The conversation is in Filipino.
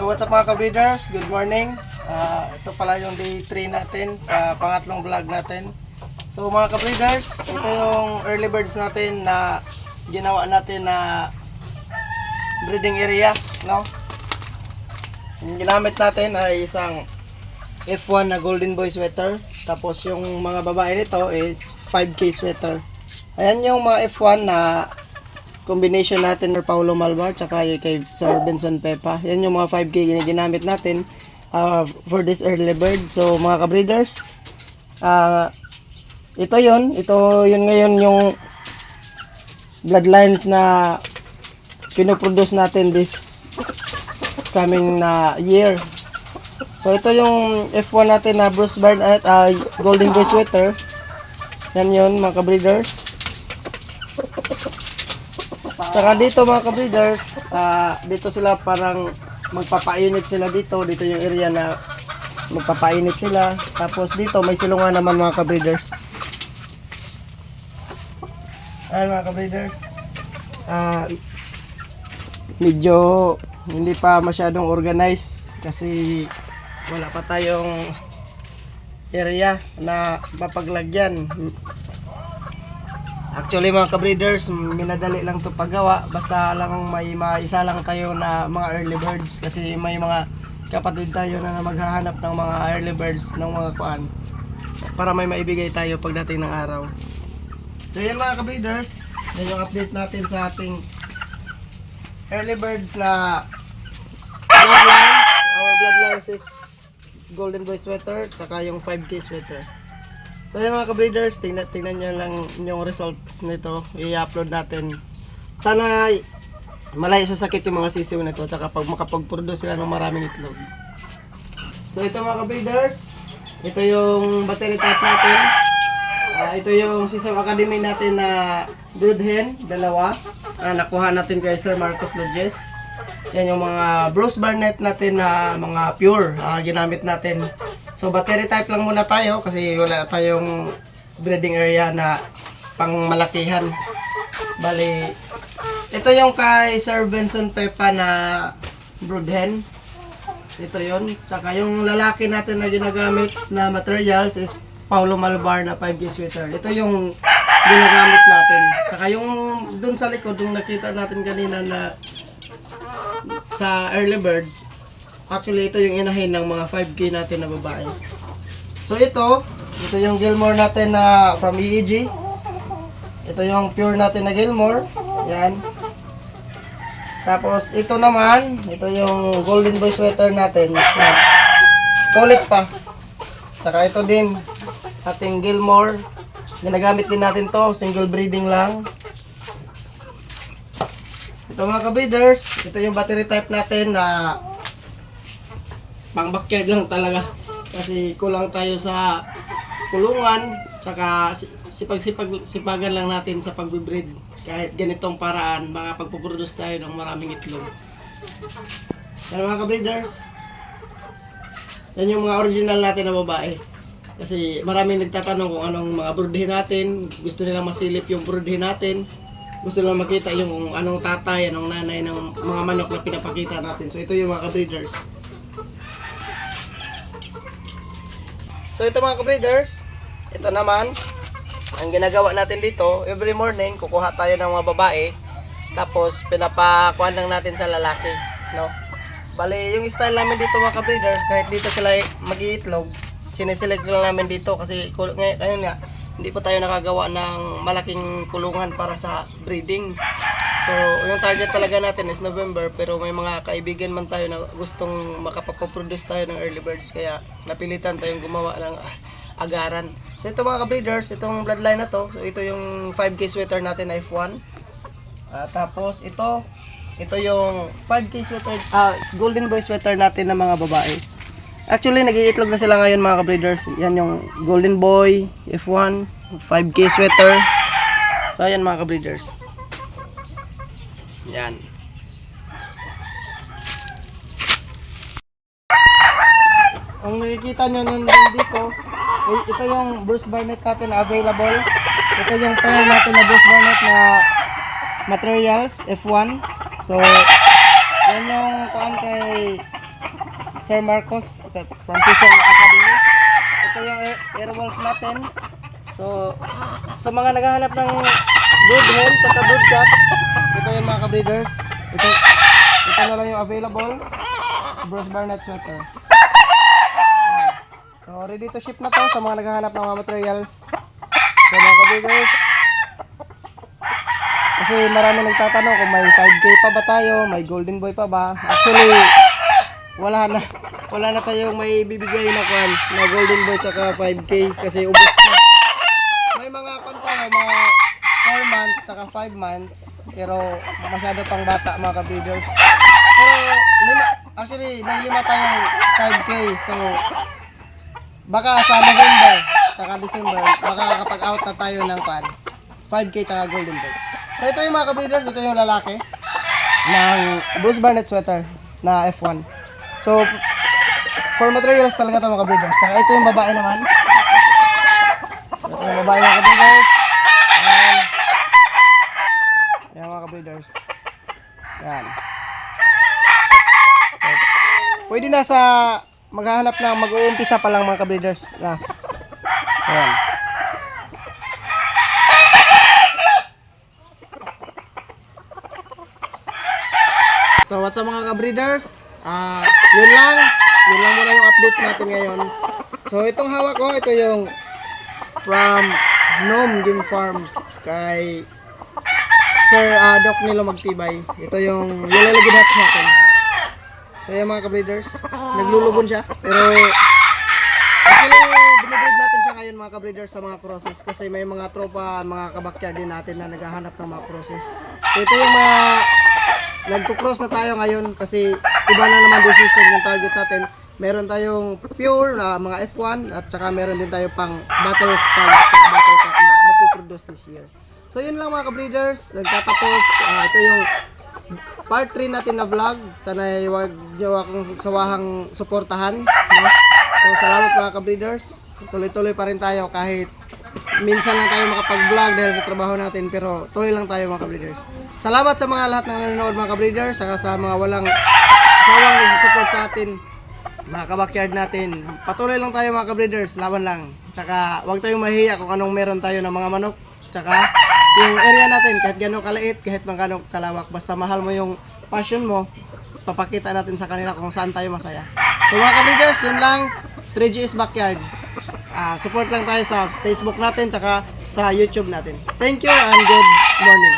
what's up mga ka-breeders? Good morning. Ito pala yung day 3 natin, pangatlong vlog natin. So mga ka-breeders, ito yung early birds natin na ginawa natin na breeding area, no? Yung ginamit natin ay isang F1 na Golden Boy sweater. Tapos yung mga babae nito is 5K sweater. Ayan yung mga F1 na combination natin for Paulo Malvar tsaka yung kay Sir Benson Pepa. Yan yung mga 5K na ginamit natin for this early bird. So mga ka-breeders, ito yun ngayon yung bloodlines na pinoproduce natin this coming na year. So ito yung F1 natin na Bruce Bard at Golden Boy sweater. Yan yun mga ka-breeders. Saka dito mga ka-breeders, dito sila parang magpapainit sila dito. Dito yung area na magpapainit sila. Tapos dito may silungan naman mga ka-breeders. Ayan mga ka-breeders. Medyo hindi pa masyadong organized kasi wala pa tayong area na mapaglagyan. Actually mga ka-breeders, minadali lang to paggawa. Basta lang may maisa lang tayo na mga early birds. Kasi may mga kapatid tayo na maghahanap ng mga early birds ng mga kuan para may maibigay tayo pagdating ng araw. So yan mga ka-breeders, yan yung update natin sa ating early birds na bloodlines. Our bloodlines is Golden Boy sweater saka yung 5K sweater. So yun mga ka-breeders, tingnan nyo lang yung results nito. I-upload natin. Sana malayo sa sakit yung mga sisiw nito. Tsaka pag makapag-produce sila ng maraming itlog. So ito mga ka-breeders, ito yung battery type natin. Ito yung Sisiw Academy natin na brood hen, dalawa. Nakuha natin kay Sir Marcos Lodges. Yan yung mga Bruce Barnett natin na mga pure ginamit natin. So battery type lang muna tayo kasi wala tayong breeding area na pang malakihan. Bali, ito yung kay Sir Benson Pepa na brood hen. Ito yon. Tsaka yung lalaki natin na ginagamit na materials is Paulo Malvar na 5K sweater. Ito yung ginagamit natin. Tsaka yung dun sa likod, yung nakita natin kanina na sa early birds, actually ito yung inahin ng mga 5K natin na babae. So ito yung Gilmore natin na from EEG. Ito yung pure natin na Gilmore. Yan. Tapos ito naman, ito yung Golden Boy sweater natin. Yan. Kulit pa. Saka ito din, ating Gilmore. Ginagamit din natin to, single breeding lang. Ito mga ka-breeders, ito yung battery type natin na pang backyard lang talaga. Kasi kulang tayo sa kulungan, tsaka sipagan lang natin sa pag-breed. Kahit ganitong paraan, makapagpuproduce tayo ng maraming itlog. Yan mga ka-breeders, yan yung mga original natin na babae. Kasi maraming nagtatanong kung anong mga broodhin natin. Gusto nilang masilip yung broodhin natin. Gusto nilang makita yung anong tatay, anong nanay ng mga manok na pinapakita natin. So ito yung mga ka-breeders. So ito mga ka-breeders, ito naman, ang ginagawa natin dito, every morning kukuha tayo ng mga babae. Tapos pinapakuan lang natin sa lalaki, no? Bali, yung style namin dito mga ka-breeders, kahit dito sila mag-iitlog, sineselect lang namin dito kasi ngayon nga, hindi pa tayo nakagawa ng malaking kulungan para sa breeding. So, yung target talaga natin is November, pero may mga kaibigan man tayo na gustong makapag-produce tayo ng early birds, kaya napilitan tayong gumawa ng agaran. So, ito mga ka-breeders, itong bloodline na to, so ito yung 5K sweater natin na F1. Tapos, ito yung 5K sweater, Golden Boy sweater natin na mga babae. Actually, nag-iitlog na sila ngayon mga ka-breeders. Yan yung Golden Boy, F1, 5K sweater. So, ayan mga ka-breeders. Yan. Ang nakikita nyo nun dito, ito yung Bruce Barnett natin na available. Ito yung pair natin na Bruce Barnett na materials, F1. So, yan yung kaan kay Sir Marcos from Cecil Academy. Ito yung Airwolf natin. So, sa mga naghahanap ng brood hen at brood cat, ito yung mga ka-breeders. Ito na lang yung available. Bruce Barnett sweater. So, ready to ship na to sa mga naghahanap ng mga materials. So, mga ka-breeders, kasi marami nagtatanong kung may 5K pa ba tayo, may golden boy pa ba. Actually, wala na tayong may bibigay na kwan na golden boy tsaka 5K kasi ubos na. May mga tayo, mga 4 months tsaka 5 months, pero masyado pang bata mga ka-breeders. Pero actually may 5 tayong 5K, so baka sa November tsaka December baka kapag out na tayo ng kwan 5K tsaka golden boy. So ito yung mga ka-breeders, ito yung lalaki ng Bruce Barnett sweater na F1. So for materials talaga ito mga ka-breeders. Saka ito yung babae naman. Ito yung babae mga ka-breeders. Ayan mga ka-breeders. Yan. So, pwede na sa maghahanap ng mag-uumpisa pa lang mga ka-breeders. Ayan. So what's up mga ka-breeders? Yun lang muna yung update natin ngayon. So itong hawak ko, ito yung from Gnome Game Farm kay Sir Doc Nilo Magtibay. Ito yung yellow legged hats natin. So yung mga ka-breeders, naglulugon siya, pero actually binibreed natin siya ngayon mga ka-breeders sa mga crosses kasi may mga tropa, mga kabakyard din natin na naghahanap ng mga crosses. So ito yung mga nagko-cross na tayo ngayon kasi iba na naman din season yung target natin. Meron tayong pure na mga F1 at saka meron din tayo pang battle style at battle cat na mapuproduce this year. So yun lang mga ka-breeders, nagtatapos. Ito yung part 3 natin na vlog. Sana huwag nyo akong sawahang suportahan, no? So salamat mga ka-breeders. Tuloy-tuloy pa rin tayo kahit minsan lang tayo makapag-vlog dahil sa trabaho natin, pero tuloy lang tayo mga ka-breeders. Salamat sa mga lahat na nanonood mga ka-breeders, saka sa mga walang sawang nag-support sa atin, mga kabakyard natin. Patuloy lang tayo mga ka-breeders, laban lang. Tsaka huwag tayong mahiya kung anong meron tayo ng mga manok. Tsaka yung area natin, kahit gano'ng kaliit, kahit gano'ng kalawak, basta mahal mo yung passion mo, papakita natin sa kanila kung saan tayo masaya. So mga ka-breeders, yun lang. 3GS Backyard. Support lang tayo sa Facebook natin tsaka sa YouTube natin. Thank you and good morning.